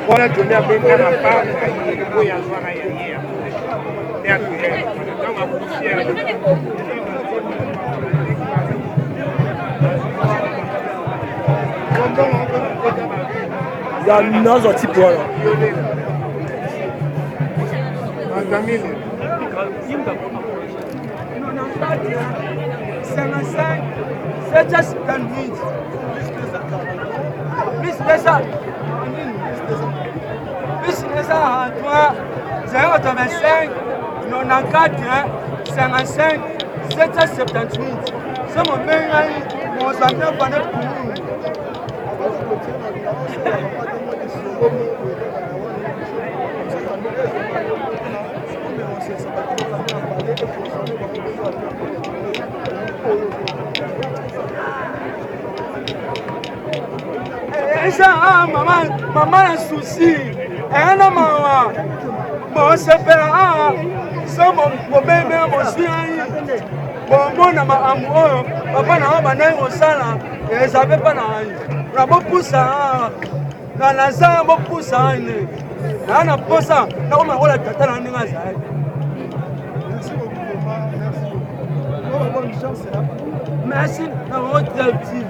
Voilà, je l'ai appelé à la part, il faut y avoir à hier. Il y a nos autres types là. C'est juste un vide. Plus de ça. Plus de ça, toi, 0,85, 94, 55, 778. C'est mon meilleur, mon champion pendant pour nous. Ça, maman a souci. Et non, maman. Bon, c'est pas ça, mon bébé, mon chien. Bon, na ma amour. Papa n'a pas d'air au salon. Et ça fait pas la beaucoup ça. Dans la salle, beaucoup ça. Là, on a pas ça. Là, on a la tata dans les mains. Merci beaucoup, maman. Merci. Merci. Merci.